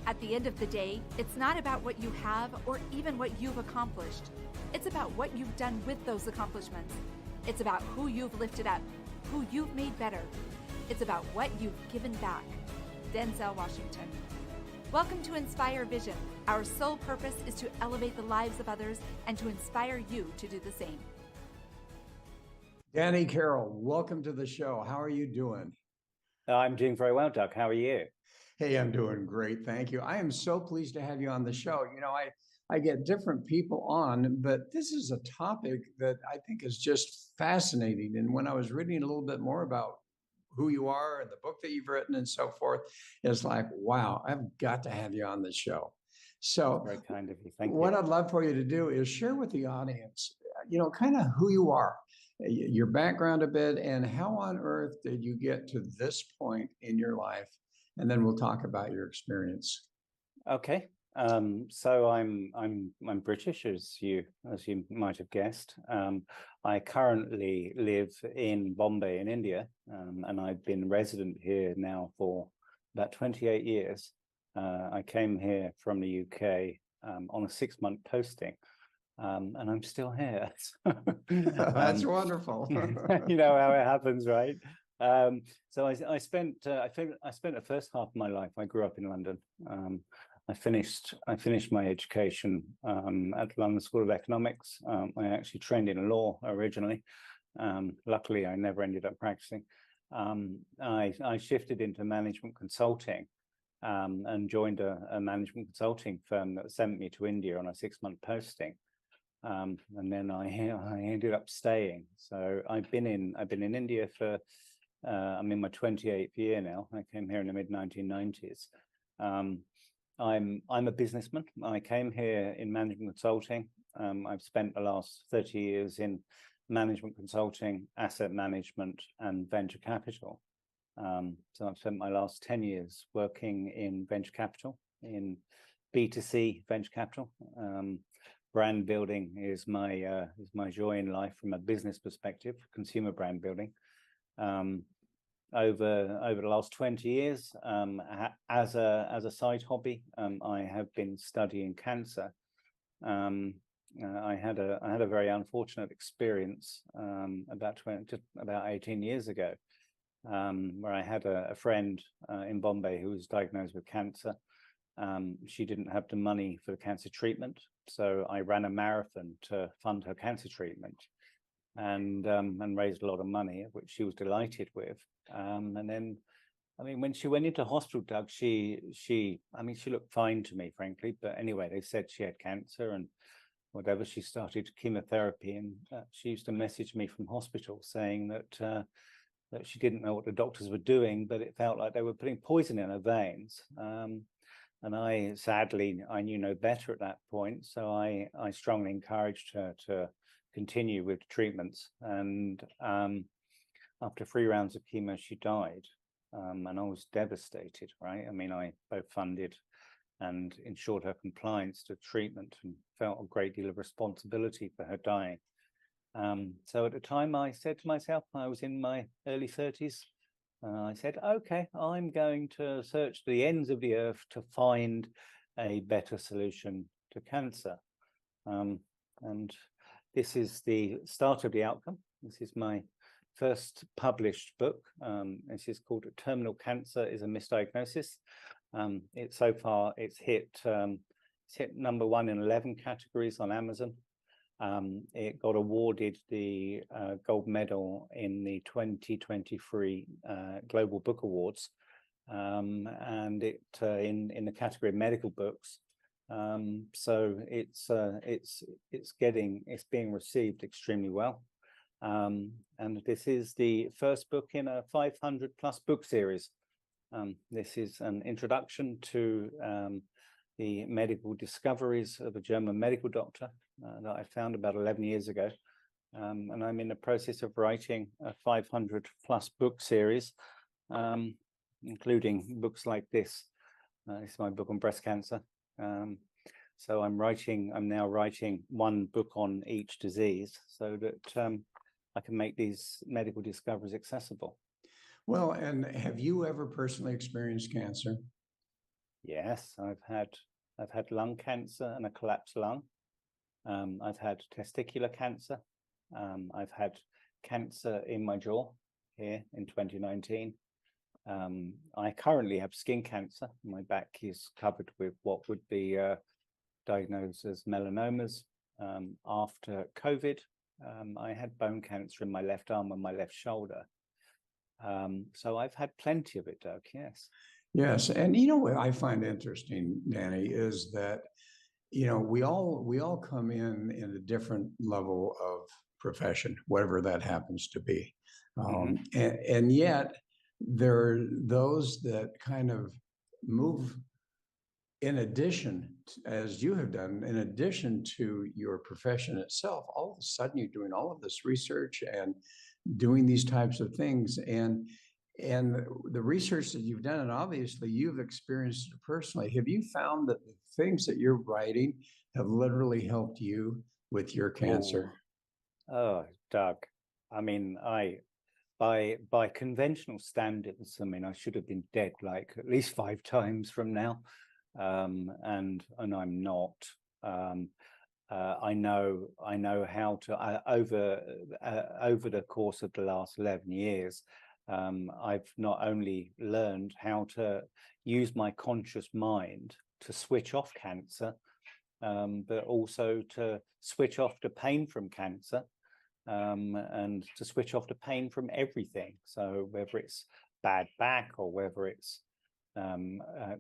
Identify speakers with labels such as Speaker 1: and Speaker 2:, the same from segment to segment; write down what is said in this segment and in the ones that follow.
Speaker 1: At the end of the day, it's not about what you have or even what you've accomplished. It's about what you've done with those accomplishments. It's about who you've lifted up, who you've made better. It's about what you've given back. Denzel Washington. Welcome to Inspire Vision. Our sole purpose is to elevate the lives of others and to inspire you to do the same.
Speaker 2: Danny Carroll, welcome to the show. How are you doing?
Speaker 3: I'm doing very well, Doug. How are you?
Speaker 2: Hey, I'm doing great. Thank you. I am so pleased to have you on the show. You know, I get different people on, but this is a topic that I think is just fascinating. And when I was reading a little bit more about who you are and the book that you've written and so forth, it's like, wow, I've got to have you on the show. So
Speaker 3: very kind of you. Thank you.
Speaker 2: What I'd love for you to do is share with the audience, you know, kind of who you are, your background a bit, and how on earth did you get to this point in your life? And then we'll talk about your experience.
Speaker 3: Okay. So I'm British, as you might have guessed. I currently live in Bombay in India, and I've been resident here now for about 28 years. I came here from the UK on a 6-month posting, and I'm still here.
Speaker 2: That's wonderful.
Speaker 3: You know how it happens, right? So I spent the first half of my life. I grew up in London. I finished my education at the London School of Economics. I actually trained in law originally. Luckily, I never ended up practicing. I shifted into management consulting and joined a management consulting firm that sent me to India on a 6-month posting. And then I ended up staying. So I've been in India for I'm in my 28th year now. I came here in the mid-1990s. I'm a businessman. I came here in management consulting. I've spent the last 30 years in management consulting, asset management, and venture capital. So I've spent my last 10 years working in venture capital, in B2C venture capital. Brand building is my joy in life from a business perspective, consumer brand building. Over the last 20 years, as a side hobby, I have been studying cancer. I had a very unfortunate experience about 18 years ago, where I had a friend in Bombay who was diagnosed with cancer. She didn't have the money for the cancer treatment, so I ran a marathon to fund her cancer treatment, and raised a lot of money, which she was delighted with. And then, I mean, when she went into hospital, Doug, she looked fine to me, frankly. But anyway, they said she had cancer and whatever. She started chemotherapy, and she used to message me from hospital saying that she didn't know what the doctors were doing, but it felt like they were putting poison in her veins. And I knew no better at that point, so I strongly encouraged her to continue with treatments. And after 3 rounds of chemo, she died, and I was devastated. Right? I mean, I both funded and ensured her compliance to treatment, and felt a great deal of responsibility for her dying. So at the time, I said to myself, I was in my early 30s. I said, okay, I'm going to search the ends of the earth to find a better solution to cancer. And this is the start of the outcome. This is my first published book. This is called Terminal Cancer is a Misdiagnosis. It's hit number 1 in 11 categories on Amazon. It got awarded the gold medal in the 2023 Global Book Awards, and it in the category of medical books. So it's being received extremely well. And this is the first book in a 500+ book series. This is an introduction to the medical discoveries of a German medical doctor that I found about 11 years ago. And I'm in the process of writing a 500+ book series, including books like this. This is my book on breast cancer. So I'm now writing 1 book on each disease, so that I can make these medical discoveries accessible.
Speaker 2: Well, and have you ever personally experienced cancer?
Speaker 3: Yes, I've had lung cancer and a collapsed lung. I've had testicular cancer. I've had cancer in my jaw here in 2019. I currently have skin cancer. My back is covered with what would be diagnosed as melanomas. After COVID, I had bone cancer in my left arm and my left shoulder. So I've had plenty of it, Doug, yes.
Speaker 2: Yes, and you know what I find interesting, Danny, is that we all come in a different level of profession, whatever that happens to be, and yet there are those that kind of move in addition, as you have done, in addition to your profession itself. All of a sudden, you're doing all of this research and doing these types of things, and the research that you've done, and obviously you've experienced it personally. Have you found that the things that you're writing have literally helped you with your cancer?
Speaker 3: Oh, Doug, I mean, by conventional standards, I mean, I should have been dead like at least 5 times from now, and I'm not. I know how to over the course of the last 11 years. I've not only learned how to use my conscious mind to switch off cancer, but also to switch off the pain from cancer, and to switch off the pain from everything. So whether it's bad back or whether it's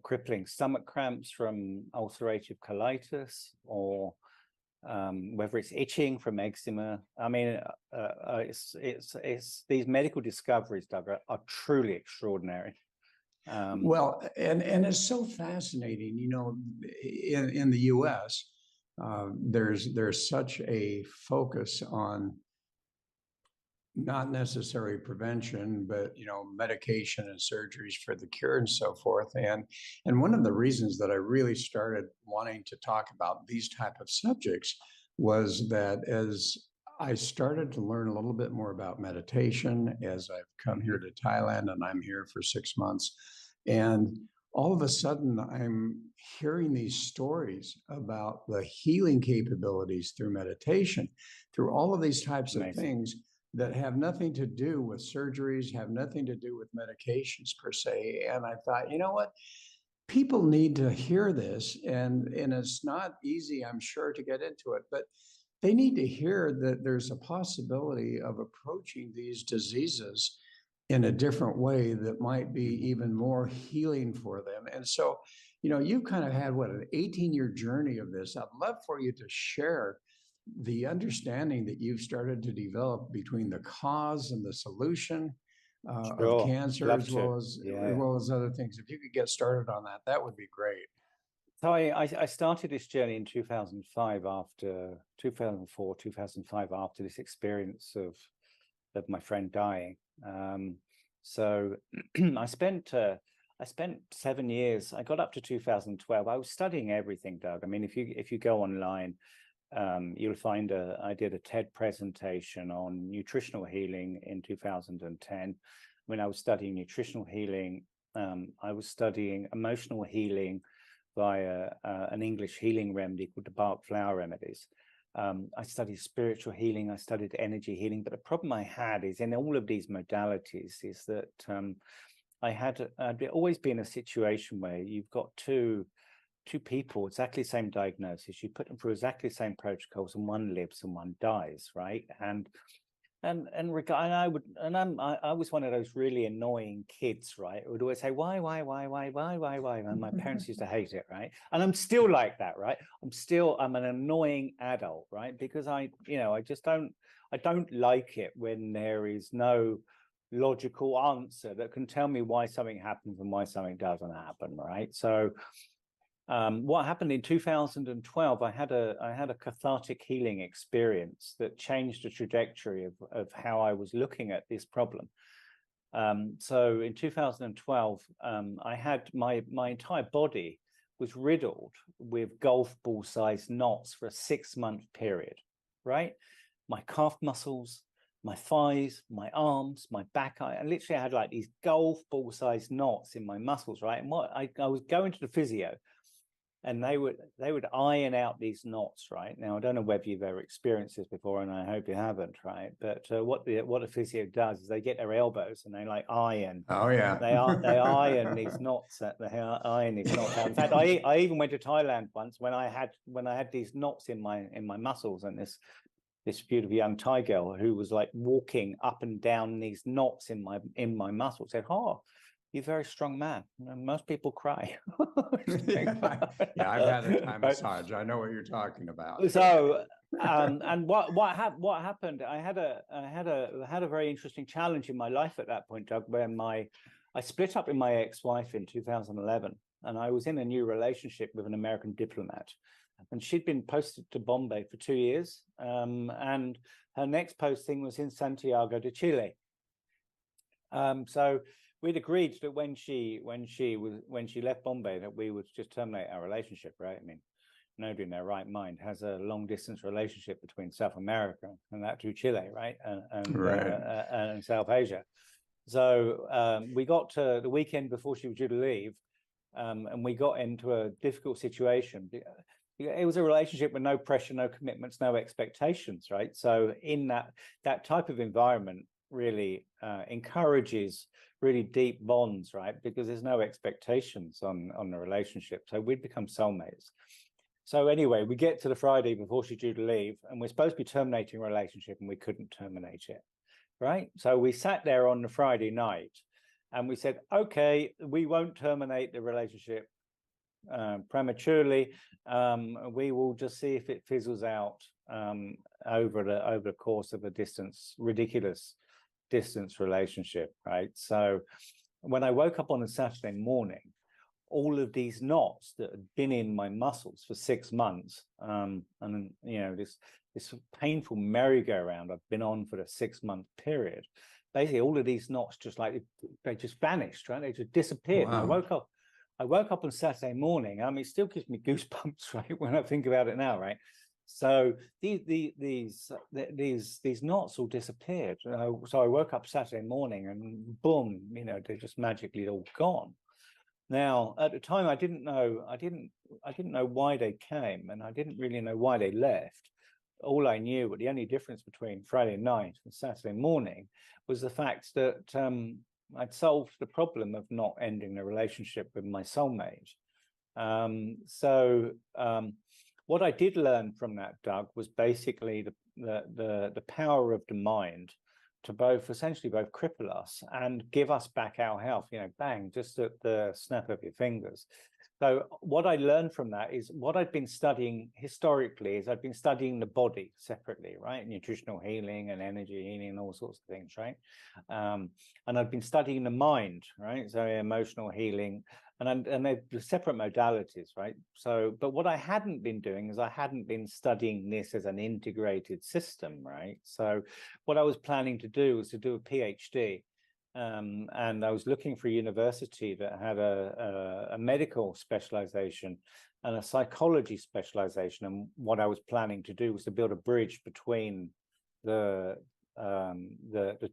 Speaker 3: crippling stomach cramps from ulcerative colitis, or whether it's itching from eczema. I mean, it's these medical discoveries, Doug, are truly extraordinary.
Speaker 2: Well, and it's so fascinating, in the US, there's such a focus on not necessarily prevention, but medication and surgeries for the cure and so forth. And one of the reasons that I really started wanting to talk about these type of subjects was that as I started to learn a little bit more about meditation, as I've come here to Thailand, and I'm here for 6 months, and all of a sudden I'm hearing these stories about the healing capabilities through meditation, through all of these types of things that have nothing to do with surgeries, have nothing to do with medications per se. And I thought, you know what? People need to hear this. And it's not easy, I'm sure, to get into it, but they need to hear that there's a possibility of approaching these diseases in a different way that might be even more healing for them. And so, you've kind of had an 18-year journey of this. I'd love for you to share the understanding that you've started to develop between the cause and the solution of cancer, as well as other things. If you could get started on that, that would be great.
Speaker 3: So I started this journey in 2005, after 2004, 2005, after this experience of my friend dying. So I spent 7 years. I got up to 2012. I was studying everything, Doug. I mean, if you go online, you'll find I did a TED presentation on nutritional healing in 2010. When I was studying nutritional healing, I was studying emotional healing via an English healing remedy called the Bach flower remedies. I studied spiritual healing, I studied energy healing, but the problem I had is in all of these modalities is that I'd always been in a situation where you've got two people, exactly the same diagnosis, you put them through exactly the same protocols, and one lives and one dies, right? I was one of those really annoying kids, right? Who would always say, why? And my parents used to hate it, right? And I'm still like that, right? I'm an annoying adult, right? Because I don't like it when there is no logical answer that can tell me why something happens and why something doesn't happen, right? So what happened in 2012, I had a cathartic healing experience that changed the trajectory of how I was looking at this problem. So in 2012, I had my entire body was riddled with golf ball sized knots for a 6-month period, right? My calf muscles, my thighs, my arms, my back. I literally had like these golf ball sized knots in my muscles, right? And what I was going to the physio, and they would iron out these knots, right? Now I don't know whether you've ever experienced this before, and I hope you haven't, right? But what the physio does is they get their elbows and they like iron.
Speaker 2: Oh yeah.
Speaker 3: They iron these knots. They iron these knots out. In fact, I even went to Thailand once when I had these knots in my muscles, and this beautiful young Thai girl who was like walking up and down these knots in my muscles said, "Oh, you're a very strong man. Most people cry."
Speaker 2: Yeah, I've had a Thai massage. I know what you're talking about.
Speaker 3: So, and what happened? I had a very interesting challenge in my life at that point, Doug, where I split up with my ex-wife in 2011, and I was in a new relationship with an American diplomat, and she'd been posted to Bombay for 2 years, and her next posting was in Santiago de Chile. So we'd agreed that when she left Bombay, that we would just terminate our relationship, right? I mean, nobody in their right mind has a long distance relationship between South America and that to Chile, right? And South Asia. So we got to the weekend before she was due to leave, and we got into a difficult situation. It was a relationship with no pressure, no commitments, no expectations, right? So in that type of environment really encourages really deep bonds, right? Because there's no expectations on the relationship. So we'd become soulmates. So anyway, we get to the Friday before she's due to leave, and we're supposed to be terminating a relationship, and we couldn't terminate it, right? So we sat there on the Friday night, and we said, okay, we won't terminate the relationship prematurely. We will just see if it fizzles out over the course of a ridiculous distance relationship, right? So when I woke up on a Saturday morning, all of these knots that had been in my muscles for 6 months, and this painful merry-go-round I've been on for the 6-month period, basically all of these knots they just vanished, right? They just disappeared. Wow. And I woke up on Saturday morning. I mean, it still gives me goosebumps, right, when I think about it now, right? So these knots all disappeared. So I woke up Saturday morning, and boom, they're just magically all gone. Now, at the time, I didn't know why they came, and I didn't really know why they left. All I knew, the only difference between Friday night and Saturday morning, was the fact that I'd solved the problem of not ending the relationship with my soulmate. What I did learn from that, Doug, was basically the power of the mind to essentially both cripple us and give us back our health, bang, just at the snap of your fingers. So what I learned from that is what I'd been studying historically is I'd been studying the body separately, right? Nutritional healing and energy healing and all sorts of things, right? And I'd been studying the mind, right? So emotional healing, and they're separate modalities, right? So, but what I hadn't been doing is I hadn't been studying this as an integrated system, right? So what I was planning to do was to do a PhD. And I was looking for a university that had a medical specialization and a psychology specialization. And what I was planning to do was to build a bridge between the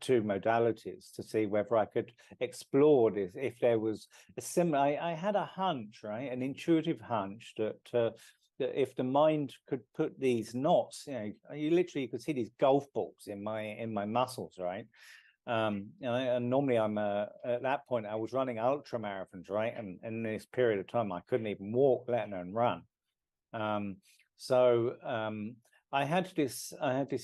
Speaker 3: two modalities to see whether I could explore this, if there was a similar. I had a hunch, right, an intuitive hunch that if the mind could put these knots, you could see these golf balls in my muscles, right? And normally I'm at that point I was running ultra marathons, right? And in this period of time I couldn't even walk, let alone run. I had this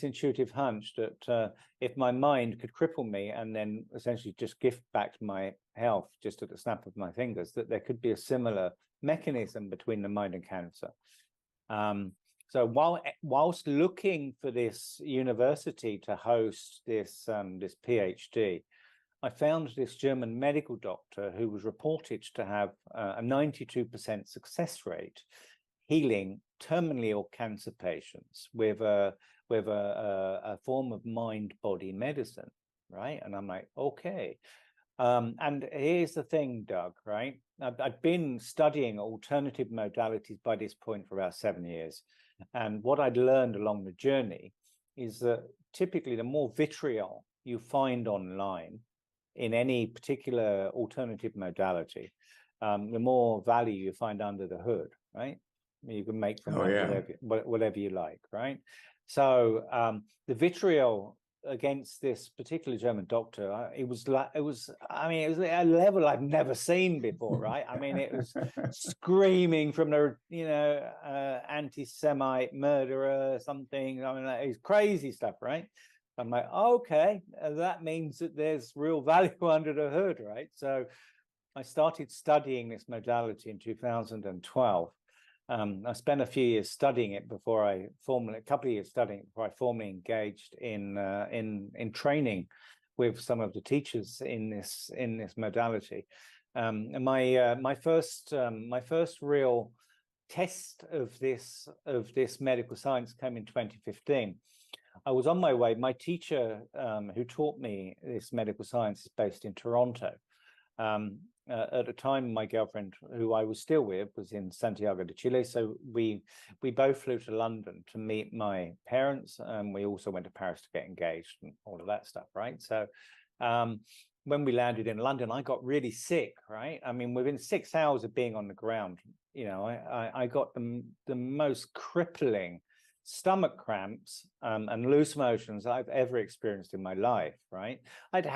Speaker 3: intuitive hunch that if my mind could cripple me and then essentially just gift back my health just at the snap of my fingers, that there could be a similar mechanism between the mind and cancer. So whilst looking for this university to host this PhD, I found this German medical doctor who was reported to have a 92% success rate healing terminally ill cancer patients with a form of mind-body medicine, right? And I'm like, okay. And here's the thing, Doug, right? I've been studying alternative modalities by this point for about 7 years. And what I'd learned along the journey is that typically the more vitriol you find online in any particular alternative modality, the more value you find under the hood, right? You can make from that whatever you like, right? So the vitriol against this particular German doctor, it was I mean, it was at a level I've never seen before, right? I mean, it was screaming from the, anti-Semite murderer, something. I mean, it's crazy stuff, right? I'm like, okay, that means that there's real value under the hood, right? So I started studying this modality in 2012. I spent a few years studying it before a couple of years studying it before I formally engaged in training with some of the teachers in this modality. And my first real test of this medical science came in 2015. I was on my way. My teacher who taught me this medical science is based in Toronto. At the time, my girlfriend, who I was still with, was in Santiago de Chile. So we both flew to London to meet my parents. We also went to Paris to get engaged and all of that stuff, right? So when we landed in London, I got really sick, right? I mean, within 6 hours of being on the ground, I got the most crippling stomach cramps and loose motions I've ever experienced in my life, right? I'd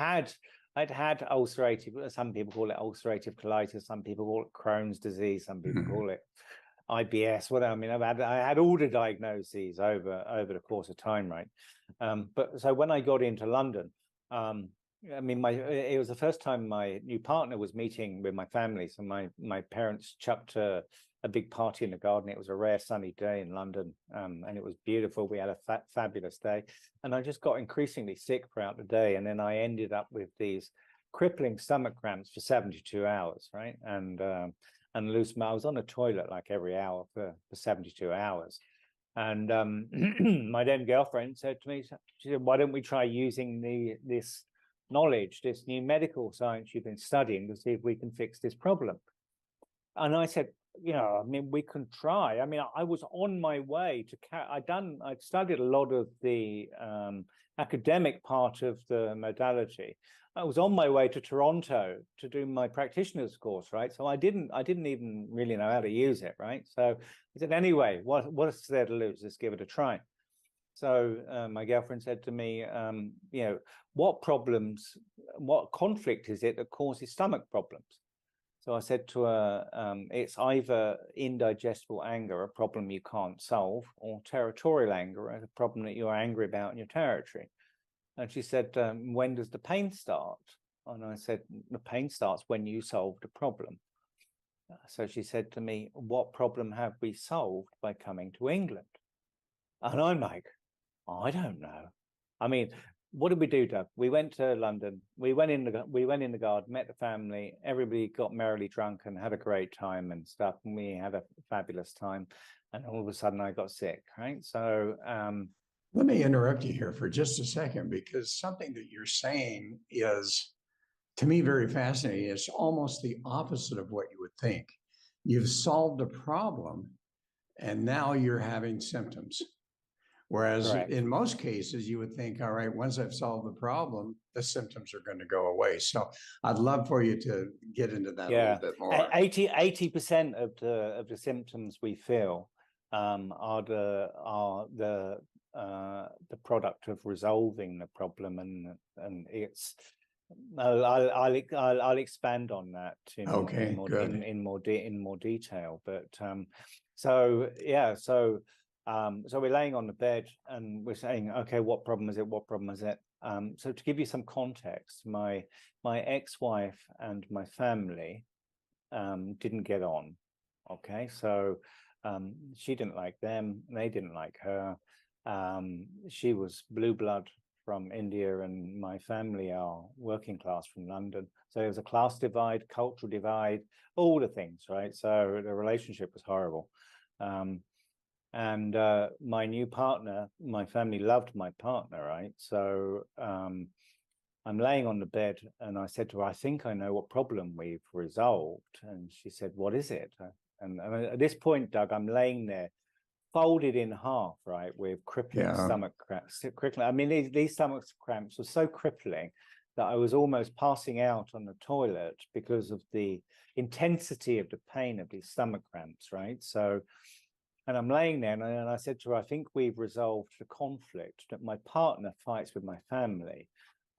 Speaker 3: had ulcerative, some people call it ulcerative colitis, some people call it Crohn's disease, some people call it IBS, whatever. I mean, I had all the diagnoses over the course of time, right? But so when I got into London, I mean, it was the first time my new partner was meeting with my family. So my parents chucked a big party in the garden. It was a rare sunny day in London, and it was beautiful. We had a fabulous day, and I just got increasingly sick throughout the day. And then I ended up with these crippling stomach cramps for 72 hours, right? And loose. I was on the toilet like every hour for 72 hours. And my then girlfriend said to me, she said, "Why don't we try using this knowledge, this new medical science you've been studying, to see if we can fix this problem?" And I said, I mean, we can try. I mean, I was on my way to, I'd studied a lot of the academic part of the modality. I was on my way to Toronto to do my practitioner's course, right? So I didn't even really know how to use it, right? So I said, anyway, what's there to lose? Let's give it a try. So my girlfriend said to me, what conflict is it that causes stomach problems? So I said to her, it's either indigestible anger, a problem you can't solve, or territorial anger, a problem that you're angry about in your territory. And she said, when does the pain start? And I said, the pain starts when you solve the problem. So she said to me, what problem have we solved by coming to England? And I'm like, I don't know. I mean, what did we do, Doug? We went to London. We went in the garden, met the family. Everybody got merrily drunk and had a great time and stuff. And we had a fabulous time. And all of a sudden, I got sick. Right. So
Speaker 2: let me interrupt you here for just a second, because something that you're saying is, to me, very fascinating. It's almost the opposite of what you would think. You've solved a problem, and now you're having symptoms. Whereas
Speaker 3: correct.
Speaker 2: In most cases, you would think, all right, once I've solved the problem, the symptoms are going to go away. So I'd love for you to get into that a little bit more.
Speaker 3: 80% of the symptoms we feel are the product of resolving the problem, and it's. I'll expand on that in more detail. But so we're laying on the bed and we're saying, okay, what problem is it? What problem is it? So to give you some context, my ex-wife and my family didn't get on. Okay, so she didn't like them, they didn't like her. She was blue blood from India, and my family are working class from London. So there was a class divide, cultural divide, all the things, right? So the relationship was horrible. And my new partner, my family loved my partner, right? So I'm laying on the bed and I said to her, I think I know what problem we've resolved. And she said, what is it? And at this point, Doug, I'm laying there folded in half, right, with crippling stomach cramps. I mean, these stomach cramps were so crippling that I was almost passing out on the toilet because of the intensity of the pain of these stomach cramps, right? So, and I'm laying there, and I said to her, I think we've resolved the conflict that my partner fights with my family.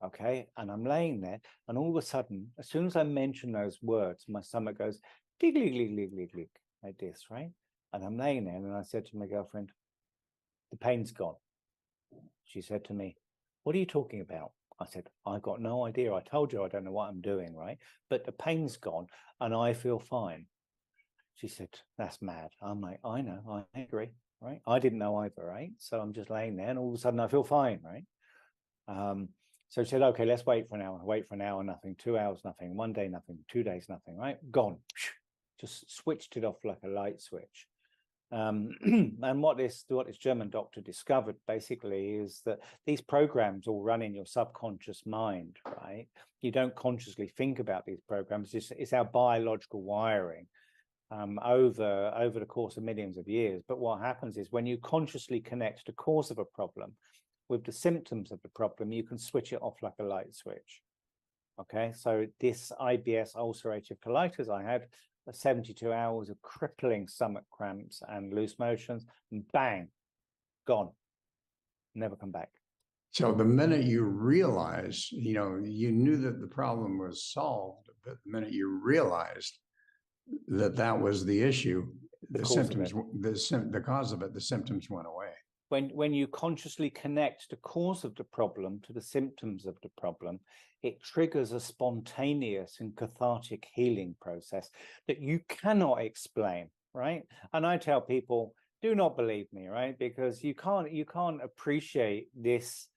Speaker 3: Okay. And I'm laying there, and all of a sudden, as soon as I mention those words, my stomach goes dig, like this, right? And I'm laying there, and I said to my girlfriend, the pain's gone. She said to me, what are you talking about? I said, I got no idea. I told you I don't know what I'm doing, right? But the pain's gone and I feel fine. She said, that's mad. I'm like, I know, I agree, right? I didn't know either, right? So I'm just laying there, and all of a sudden I feel fine, right? So she said, okay, let's wait for an hour. Wait for an hour, nothing. 2 hours, nothing. 1 day, nothing. 2 days, nothing, right? Gone. Just switched it off like a light switch. And what this German doctor discovered basically is that these programs all run in your subconscious mind, right? You don't consciously think about these programs. It's our biological wiring over the course of millions of years. But what happens is when you consciously connect the cause of a problem with the symptoms of the problem, you can switch it off like a light switch. Okay, so this IBS, ulcerative colitis I had, 72 hours of crippling stomach cramps and loose motions, and bang, gone, never come back.
Speaker 2: So the minute you realize, you knew that the problem was solved, but the minute you realized that that was the issue, the symptoms, the cause of it, the symptoms went away.
Speaker 3: When you consciously connect the cause of the problem to the symptoms of the problem, it triggers a spontaneous and cathartic healing process that you cannot explain, right? And I tell people, do not believe me, right? Because you can't appreciate this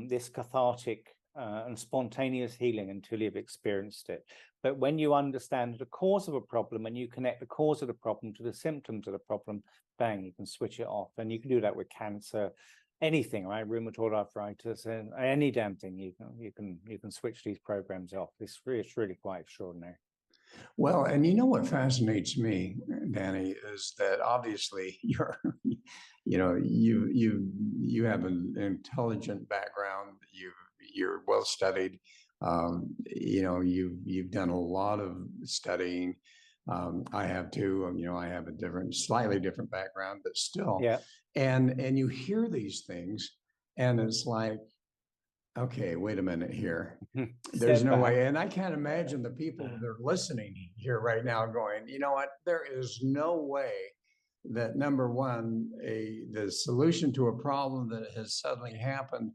Speaker 3: this cathartic and spontaneous healing until you've experienced it. But when you understand the cause of a problem and you connect the cause of the problem to the symptoms of the problem, bang, you can switch it off. And you can do that with cancer, anything, right? Rheumatoid arthritis, and any damn thing. You can switch these programs off. It's really quite extraordinary.
Speaker 2: Well, and you know what fascinates me, Danny, is that obviously you have an intelligent background. You're well studied. You've done a lot of studying. I have too. I have a slightly different background, but still.
Speaker 3: Yeah.
Speaker 2: And you hear these things, and it's like, okay, wait a minute here. There's no way. And I can't imagine the people that are listening here right now going, you know what? There is no way that, number one, the solution to a problem that has suddenly happened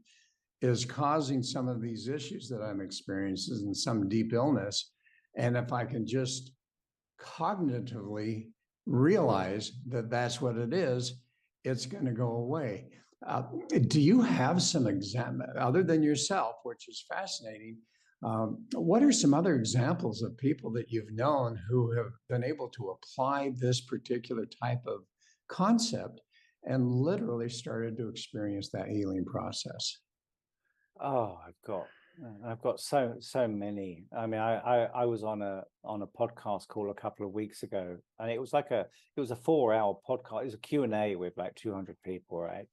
Speaker 2: is causing some of these issues that I'm experiencing and some deep illness. And if I can just cognitively realize that that's what it is, it's going to go away. Do you have some other than yourself, which is fascinating? What are some other examples of people that you've known who have been able to apply this particular type of concept and literally started to experience that healing process?
Speaker 3: Oh, I've got so many. I mean, I was on a podcast call a couple of weeks ago, and it was a 4-hour podcast. It was a Q&A with like 200 people, right?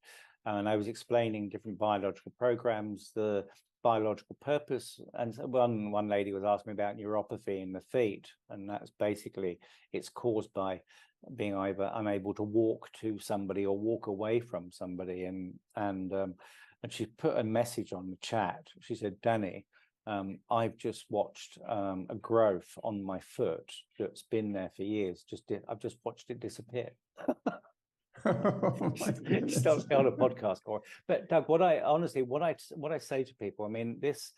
Speaker 3: And I was explaining different biological programs, the biological purpose. And one lady was asking me about neuropathy in the feet, and that's basically, it's caused by being either unable to walk to somebody or walk away from somebody. And she put a message on the chat. She said, Danny, I've just watched a growth on my foot that's been there for years. I've just watched it disappear. Still on a podcast call. But Doug, what I say to people, I mean, this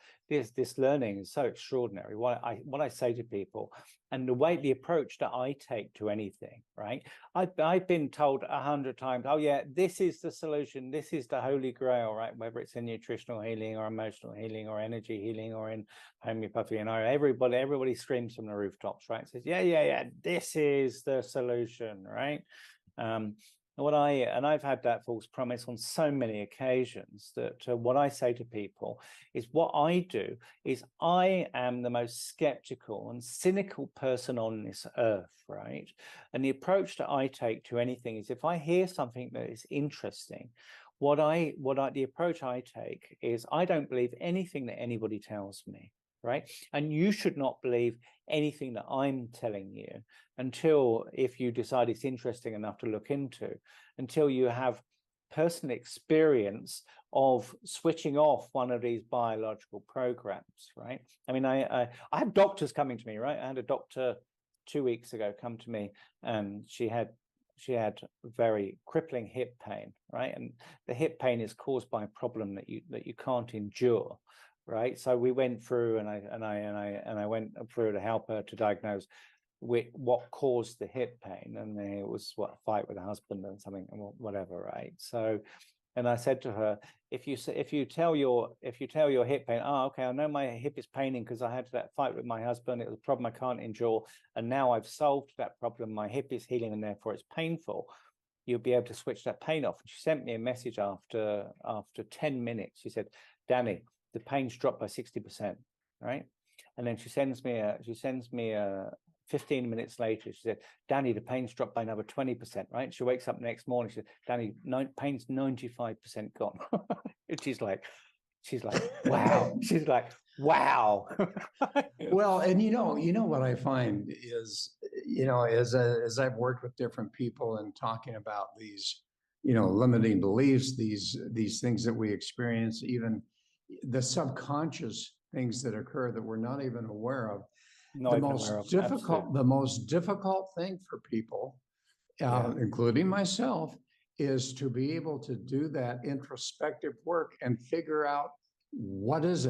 Speaker 3: learning is so extraordinary. What I say to people, and the approach that I take to anything, right? I've been told 100 times, oh yeah, this is the solution, this is the holy grail, right? Whether it's in nutritional healing or emotional healing or energy healing or in homeopathy, and everybody screams from the rooftops, right? Says, yeah, this is the solution, right? And I've had that false promise on so many occasions that what I say to people is what I do is I am the most skeptical and cynical person on this earth, right? And the approach that I take to anything is if I hear something that is interesting, the approach I take is I don't believe anything that anybody tells me, right? And you should not believe anything that I'm telling you until, if you decide it's interesting enough to look into, until you have personal experience of switching off one of these biological programs, right? I mean, I have doctors coming to me, right? I had a doctor 2 weeks ago come to me, and she had very crippling hip pain, right? And the hip pain is caused by a problem that you can't endure, right? So we went through, and I went through to help her to diagnose what caused the hip pain, and it was a fight with a husband and something, whatever, right? So, and I said to her, if you tell your hip pain, oh, okay, I know my hip is paining because I had that fight with my husband. It was a problem I can't endure, and now I've solved that problem. My hip is healing, and therefore it's painful. You'll be able to switch that pain off. And she sent me a message after 10 minutes. She said, Danny, the pain's dropped by 60%, right? And then she sends me a 15 minutes later, she said, Danny, the pain's dropped by another 20%, right? She wakes up the next morning, she said, Danny, pain's 95% gone. And she's like, wow. She's like, wow.
Speaker 2: Well, and you know what I find is, as I've worked with different people and talking about these, limiting beliefs, these things that we experience, even the subconscious things that occur that we're not even aware of. The most difficult thing for people, including myself, is to be able to do that introspective work and figure out what is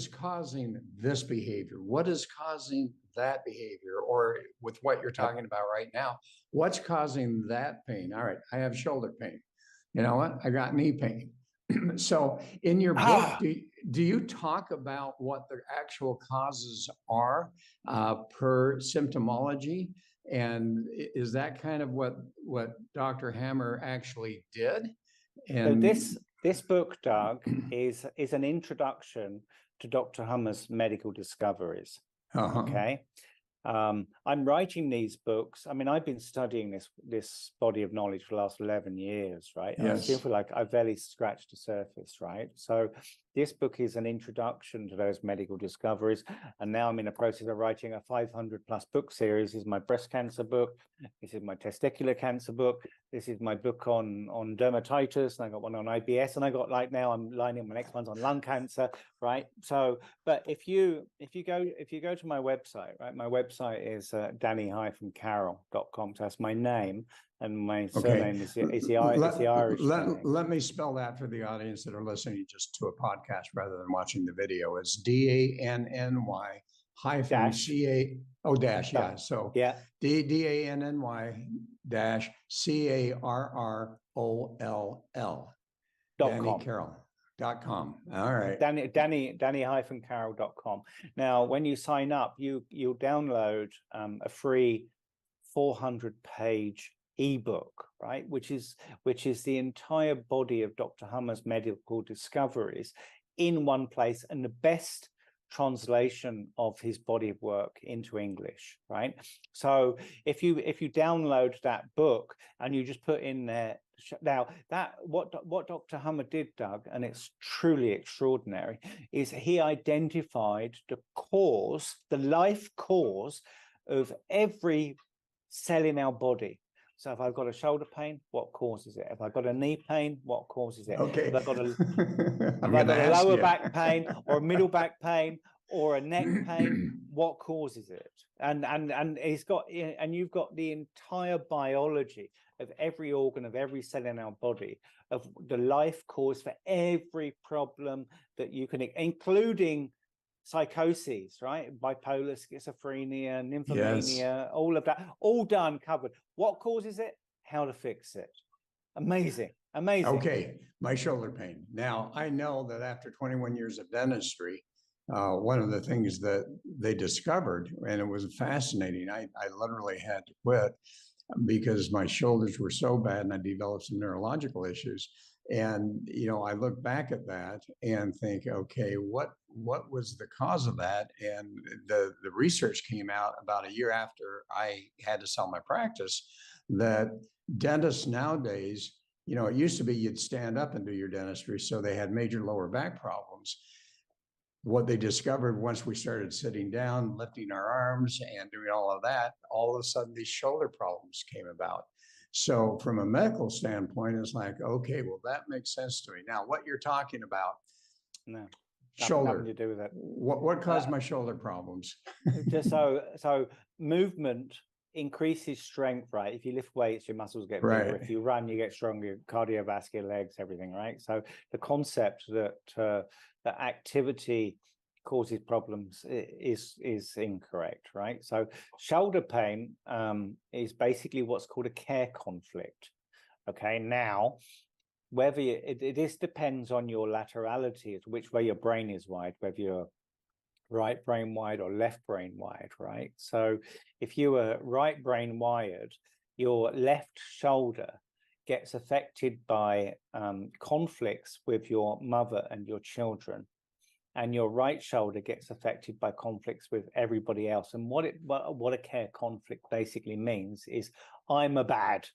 Speaker 2: causing this behavior, what is causing that behavior, or with what you're talking about right now, what's causing that pain. All right, I have shoulder pain. You know what? I got knee pain. So in your book, do you talk about what the actual causes are per symptomology? And is that kind of what Dr. Hammer actually did? And
Speaker 3: so this book, Doug, is an introduction to Dr. Hammer's medical discoveries. Okay. I'm writing these books. I mean, I've been studying this body of knowledge for the last 11 years, right? And I still feel like I've barely scratched the surface, right? So this book is an introduction to those medical discoveries. And now I'm in the process of writing a 500+ book series. This is my breast cancer book. This is my testicular cancer book. This is my book on dermatitis. And I got one on IBS. And I got, like, now I'm lining my next one's on lung cancer, right? So, but if you go to my website, right? My website is danny-carroll.com. So that's my name, and my surname is the Irish name.
Speaker 2: Let me spell that for the audience that are listening just to a podcast rather than watching the video. It's DANNY hyphen CA. Oh, dash, yeah. So
Speaker 3: yeah,
Speaker 2: DANNY dash CARROLL. Danny Carroll.com. All right.
Speaker 3: Danny-Carroll.com. Now, when you sign up, you'll download a free 400-page ebook, right? Which is the entire body of Dr. Hammer's medical discoveries in one place, and the best translation of his body of work into English, right? So if you download that book and you just put in there, now that what Dr. Hammer did, Doug, and it's truly extraordinary, is he identified the life cause of every cell in our body. So if I've got a shoulder pain, what causes it? If I've got a knee pain, what causes it?
Speaker 2: Okay.
Speaker 3: If I've got a lower back pain or a middle back pain or a neck pain, what causes it? And you've got the entire biology of every organ, of every cell in our body, of the life cause for every problem that you can, including psychoses, right? Bipolar, schizophrenia, nymphomania, all of that, all done, covered. What causes it? How to fix it. Amazing.
Speaker 2: Okay, my shoulder pain. Now, I know that after 21 years of dentistry, one of the things that they discovered, and it was fascinating, I literally had to quit, because my shoulders were so bad and I developed some neurological issues. And, you know, I look back at that and think, okay, what was the cause of that? And the research came out about a year after I had to sell my practice that dentists nowadays, you know, it used to be you'd stand up and do your dentistry, so they had major lower back problems. What they discovered once we started sitting down, lifting our arms and doing all of that, all of a sudden these shoulder problems came about. So from a medical standpoint, it's like, okay, well, that makes sense to me. Now, what you're talking about,
Speaker 3: No,
Speaker 2: shoulder,
Speaker 3: nothing to do with it.
Speaker 2: what caused my shoulder problems?
Speaker 3: Just so movement increases strength, right? If you lift weights, your muscles get bigger.
Speaker 2: Right.
Speaker 3: If you run, you get stronger, cardiovascular, legs, everything, right? So the concept that that activity causes problems is incorrect, right? So shoulder pain is basically what's called a care conflict. Okay, now whether this depends on your laterality, which way your brain is wired, whether you're right brain wired or left brain wired, right? So if you are right brain wired, your left shoulder gets affected by conflicts with your mother and your children, and your right shoulder gets affected by conflicts with everybody else. And what a care conflict basically means is I'm a bad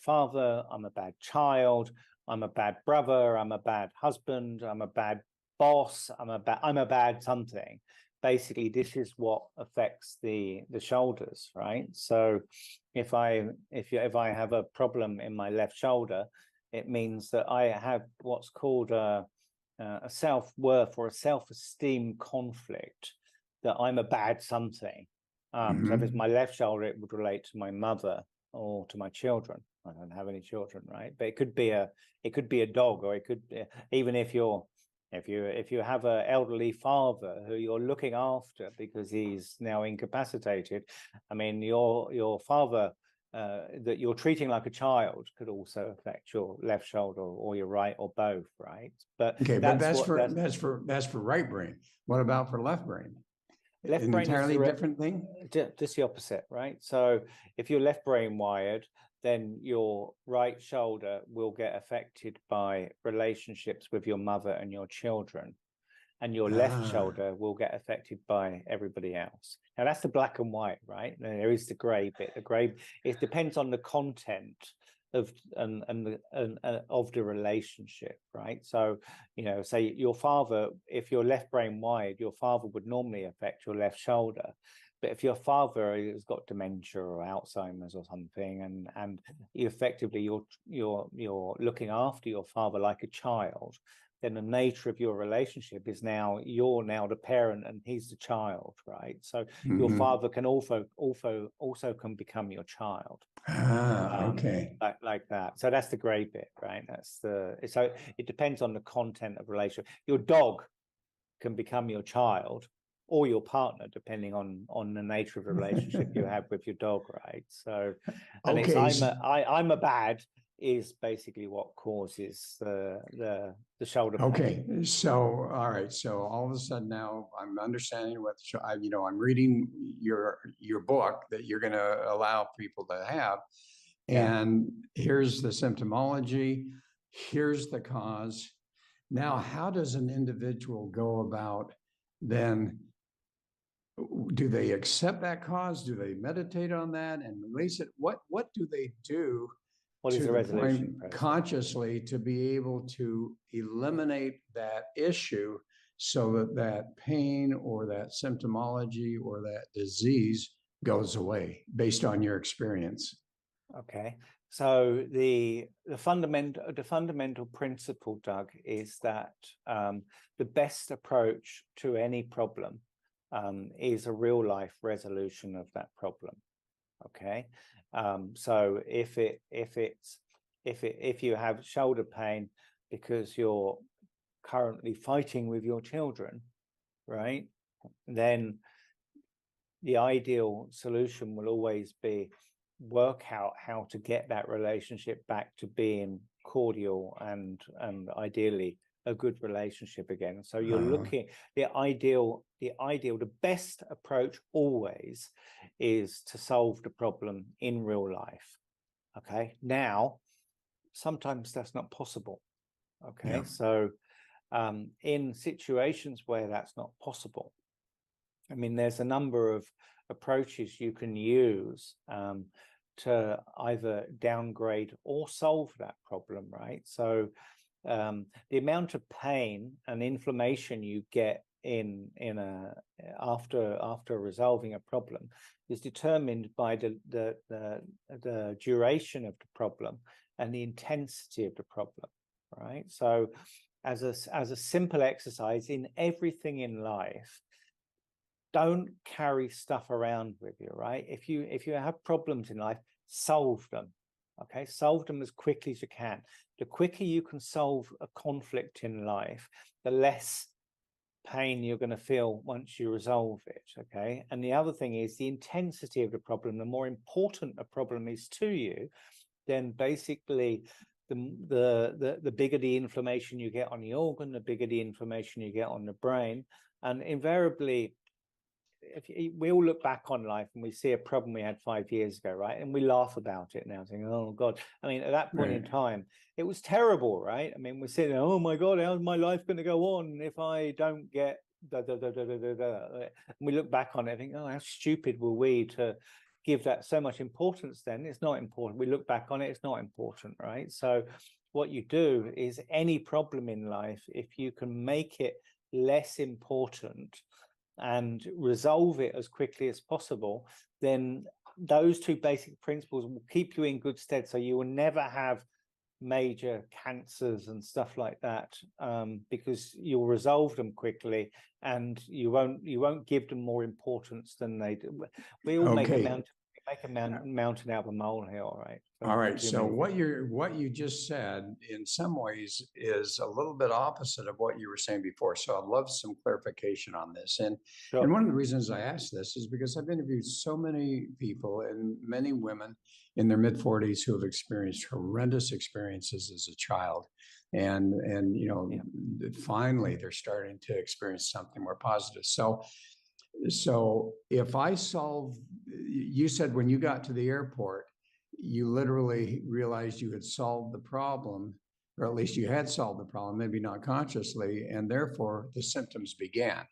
Speaker 3: father, I'm a bad child, I'm a bad brother, I'm a bad husband, I'm a bad boss, I'm a bad something. Basically, this is what affects the shoulders, right? So if I have a problem in my left shoulder, it means that I have what's called a self-worth or a self-esteem conflict, that I'm a bad something. So if it's my left shoulder, it would relate to my mother or to my children. I don't have any children, right? But it could be a dog, or it could be, even if you have an elderly father who you're looking after because he's now incapacitated. I mean, your father that you're treating like a child could also affect your left shoulder or your right, or both, right? But
Speaker 2: okay, but that's for right brain. What about for left brain?
Speaker 3: Left
Speaker 2: An
Speaker 3: brain
Speaker 2: entirely
Speaker 3: is
Speaker 2: different thing.
Speaker 3: Just the opposite, right? So if you're left brain wired, then your right shoulder will get affected by relationships with your mother and your children, and your left shoulder will get affected by everybody else. Now that's the black and white, right? And there is the gray bit. The gray, it depends on the content of of the relationship, right? So, you know, say your father, if you're left brain wired, your father would normally affect your left shoulder. But if your father has got dementia or Alzheimer's or something, and you effectively you're looking after your father like a child, then the nature of your relationship is now you're now the parent and he's the child, right? So your father can also can become your child.
Speaker 2: Okay.
Speaker 3: Like that. So that's the gray bit, right? So it depends on the content of relationship. Your dog can become your child or your partner, depending on the nature of the relationship you have with your dog, right? So, and
Speaker 2: okay,
Speaker 3: it's I'm a bad is basically what causes the shoulder pain.
Speaker 2: okay. So all right. So all of a sudden now I'm understanding what I'm reading your book that you're going to allow people to have, and here's the symptomology, here's the cause. Now, how does an individual go about then? Do they accept that cause? Do they meditate on that and release it? What do they do?
Speaker 3: What is the resolution process?
Speaker 2: Consciously to be able to eliminate that issue so that that pain or that symptomology or that disease goes away based on your experience?
Speaker 3: Okay, so the fundamental principle, Doug, is that the best approach to any problem is a real life resolution of that problem. Okay, so if you have shoulder pain because you're currently fighting with your children, right, then the ideal solution will always be work out how to get that relationship back to being cordial and ideally a good relationship again. So you're looking, the best approach always is to solve the problem in real life. Okay. Now, sometimes that's not possible. Okay.
Speaker 2: Yeah.
Speaker 3: So in situations where that's not possible, I mean, there's a number of approaches you can use to either downgrade or solve that problem, right? So the amount of pain and inflammation you get after resolving a problem is determined by the duration of the problem and the intensity of the problem, right? So as a simple exercise in everything in life, don't carry stuff around with you, right? If you have problems in life, solve them. Okay, solve them as quickly as you can. The quicker you can solve a conflict in life, the less pain you're going to feel once you resolve it. Okay, and the other thing is the intensity of the problem. The more important a problem is to you, then basically the bigger the inflammation you get on the organ, the bigger the inflammation you get on the brain, and invariably, we all look back on life and we see a problem we had 5 years ago, right? And we laugh about it now, saying, "Oh God!" I mean, at that point in time, it was terrible, right? I mean, we're sitting there, "Oh my God, how's my life going to go on if I don't get da da da da da da da?" And we look back on it and think, "Oh, how stupid were we to give that so much importance?" Then it's not important. We look back on it; it's not important, right? So, what you do is any problem in life, if you can make it less important and resolve it as quickly as possible, then those two basic principles will keep you in good stead. So you will never have major cancers and stuff like that, because you'll resolve them quickly, and you won't give them more importance than they do. We all make a mountain out of a molehill, right?
Speaker 2: All right. So what you just said in some ways is a little bit opposite of what you were saying before. So I'd love some clarification on this. And one of the reasons I asked this is because I've interviewed so many people and many women in their mid-40s who have experienced horrendous experiences as a child. And finally they're starting to experience something more positive. So if I solve, you said when you got to the airport, you literally realized you had solved the problem, or at least you had solved the problem, maybe not consciously, and therefore the symptoms began.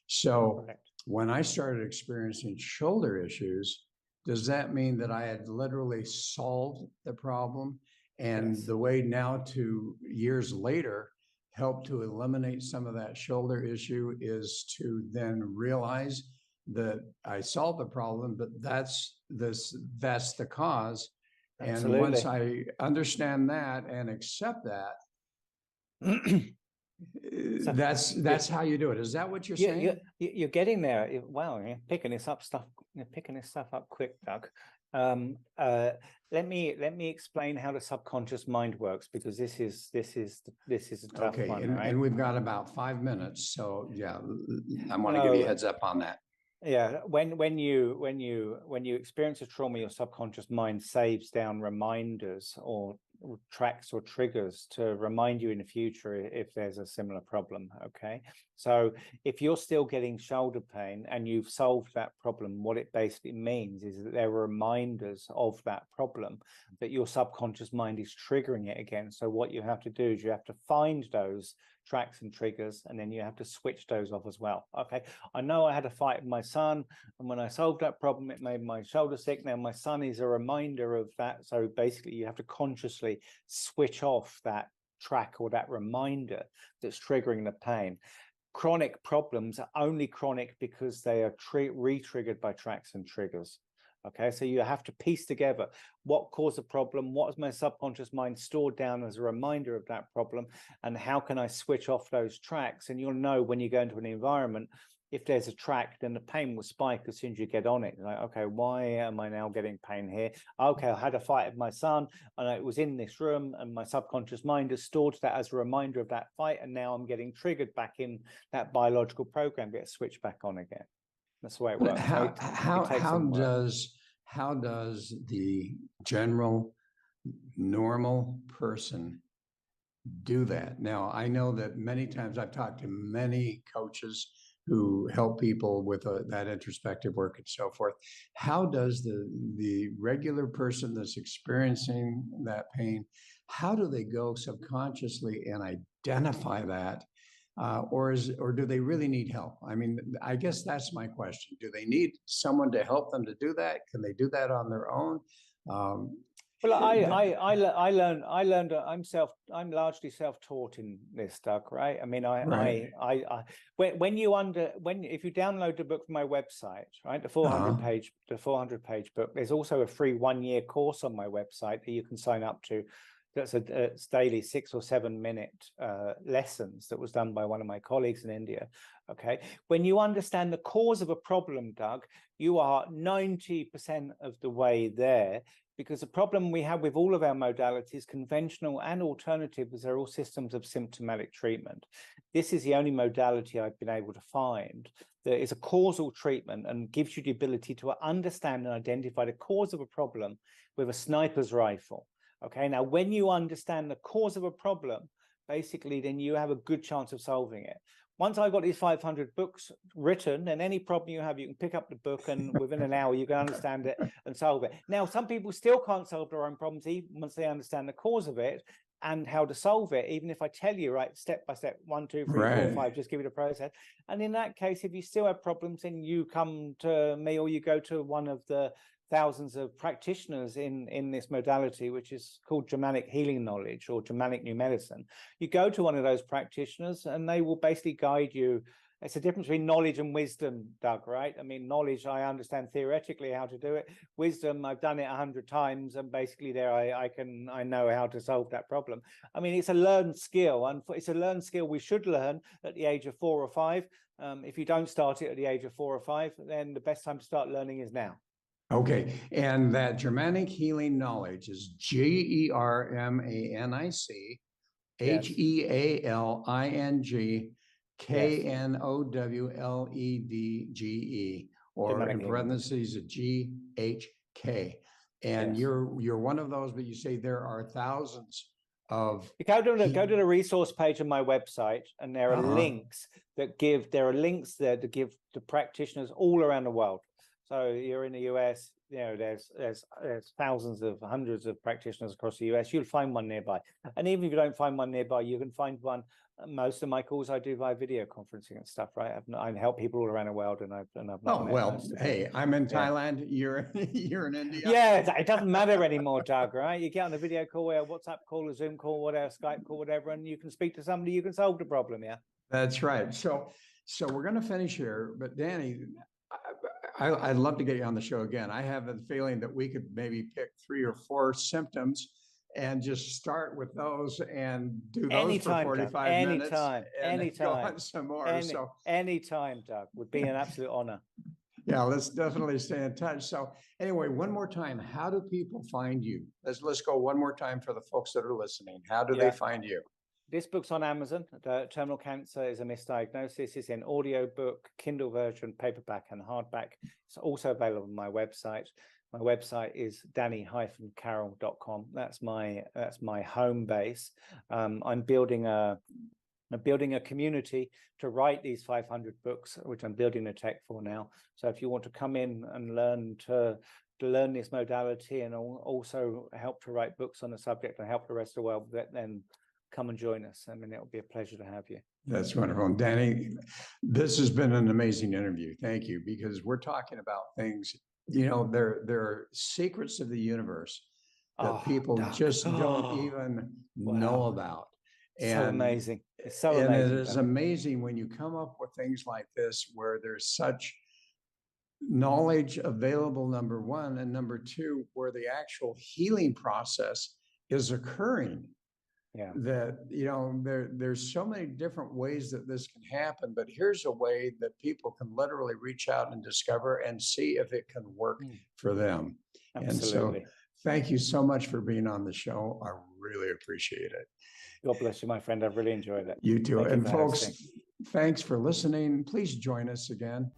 Speaker 2: So when I started experiencing shoulder issues, does that mean that I had literally solved the problem? And the way now to years later help to eliminate some of that shoulder issue is to then realize that I solved the problem, but that's the cause.
Speaker 3: Absolutely.
Speaker 2: And once I understand that and accept that, that's how you do it. Is that what you're saying?
Speaker 3: You're getting there. Wow, you're picking this stuff up quick, Doug. Let me explain how the subconscious mind works, because this is a tough one, right?
Speaker 2: And we've got about 5 minutes, so yeah, I want to give you a heads up on that.
Speaker 3: Yeah, when you experience a trauma, your subconscious mind saves down reminders or tracks or triggers to remind you in the future if there's a similar problem. Okay, so if you're still getting shoulder pain and you've solved that problem, what it basically means is that there are reminders of that problem that your subconscious mind is triggering it again. So what you have to do is you have to find those tracks and triggers, and then you have to switch those off as well. Okay, I know I had a fight with my son, and when I solved that problem, it made my shoulder sick. Now my son is a reminder of that. So basically you have to consciously switch off that track or that reminder that's triggering the pain. Chronic problems are only chronic because they are re-triggered by tracks and triggers. Okay, so you have to piece together what caused the problem, what is my subconscious mind stored down as a reminder of that problem, and how can I switch off those tracks? And you'll know when you go into an environment, if there's a track, then the pain will spike as soon as you get on it. Like, okay, why am I now getting pain here? Okay, I had a fight with my son, and it was in this room, and my subconscious mind has stored that as a reminder of that fight, and now I'm getting triggered back in that biological program, get switched back on again. That's the way it works.
Speaker 2: How does the general normal person do that. Now, I know that many times I've talked to many coaches who help people with that introspective work and so forth. How does the regular person that's experiencing that pain, how do they go subconsciously and identify that? Or do they really need help? I mean, I guess that's my question. Do they need someone to help them to do that? Can they do that on their own?
Speaker 3: Well, I learned. I'm largely self-taught in this, Doug. Right? I mean,
Speaker 2: Right.
Speaker 3: when if you download the book from my website, right, the 400 page book, there's also a free 1-year course on my website that you can sign up to. It's daily 6 or 7 minute lessons that was done by one of my colleagues in India. Okay, when you understand the cause of a problem, Doug, you are 90% of the way there. Because the problem we have with all of our modalities, conventional and alternative, is they're all systems of symptomatic treatment. This is the only modality I've been able to find that is a causal treatment and gives you the ability to understand and identify the cause of a problem with a sniper's rifle. Okay, now when you understand the cause of a problem, basically, then you have a good chance of solving it. Once I've got these 500 books written, and any problem you have, you can pick up the book and within an hour, you can understand it and solve it. Now, some people still can't solve their own problems even once they understand the cause of it and how to solve it, even if I tell you, right, step by step, 1, 2, 3, 4, 5, just give you the process. And in that case, if you still have problems, then you come to me or you go to one of the thousands of practitioners in this modality, which is called Germanic healing knowledge or Germanic new medicine. You go to one of those practitioners and they will basically guide you. It's a difference between knowledge and wisdom, Doug, right? I mean, knowledge, I understand theoretically how to do it. Wisdom, I've done it 100 times, and basically there I know how to solve that problem. I mean, it's a learned skill, and it's a learned skill we should learn at the age of 4 or 5. If you don't start it at the age of 4 or 5, then the best time to start learning is now.
Speaker 2: Okay, and that Germanic healing knowledge is Germanic Knowledge, or in parentheses GHK. And you're one of those, but you say there are thousands of.
Speaker 3: You go to the resource page on my website, and there are links that give. There are links there to give to practitioners all around the world. So you're in the US, you know, there's thousands of hundreds of practitioners across the US. You'll find one nearby. And even if you don't find one nearby, you can find one. Most of my calls I do via video conferencing and stuff, right? I help people all around the world, and I've
Speaker 2: Oh, well, hey, I'm in Thailand. You're in India.
Speaker 3: Yeah, it doesn't matter anymore, Doug, right? You get on a video call, a WhatsApp call, a Zoom call, whatever, Skype call, whatever, and you can speak to somebody, you can solve the problem, yeah?
Speaker 2: That's right. So we're going to finish here, but Danny, I'd love to get you on the show again. I have a feeling that we could maybe pick 3 or 4 symptoms and just start with those and do those
Speaker 3: anytime,
Speaker 2: for 45
Speaker 3: Doug.
Speaker 2: minutes.
Speaker 3: Anytime.
Speaker 2: Go on some more.
Speaker 3: Anytime, Doug. Would be an absolute honor.
Speaker 2: Yeah, let's definitely stay in touch. So anyway, one more time, how do people find you? Let's go one more time for the folks that are listening. How do they find you?
Speaker 3: This book's on Amazon. Terminal Cancer is a Misdiagnosis. It's in audiobook, Kindle version, paperback, and hardback. It's also available on my website. My website is danny-carroll.com. That's my home base. I'm building a community to write these 500 books, which I'm building the tech for now. So if you want to come in and learn to learn this modality and also help to write books on the subject and help the rest of the world, then come and join us. I mean, it will be a pleasure to have you. That's
Speaker 2: wonderful. And Danny, this has been an amazing interview. Thank you, because we're talking about things, you know, there are secrets of the universe that people just don't even know about.
Speaker 3: And so amazing. It's so amazing.
Speaker 2: And it is amazing when you come up with things like this, where there's such knowledge available, number one, and number two, where the actual healing process is occurring.
Speaker 3: Yeah.
Speaker 2: That, you know, there's so many different ways that this can happen, but here's a way that people can literally reach out and discover and see if it can work for them.
Speaker 3: Absolutely.
Speaker 2: And so thank you so much for being on the show. I really appreciate it.
Speaker 3: God bless you, my friend. I've really enjoyed it.
Speaker 2: You too. And folks, thanks for listening. Please join us again.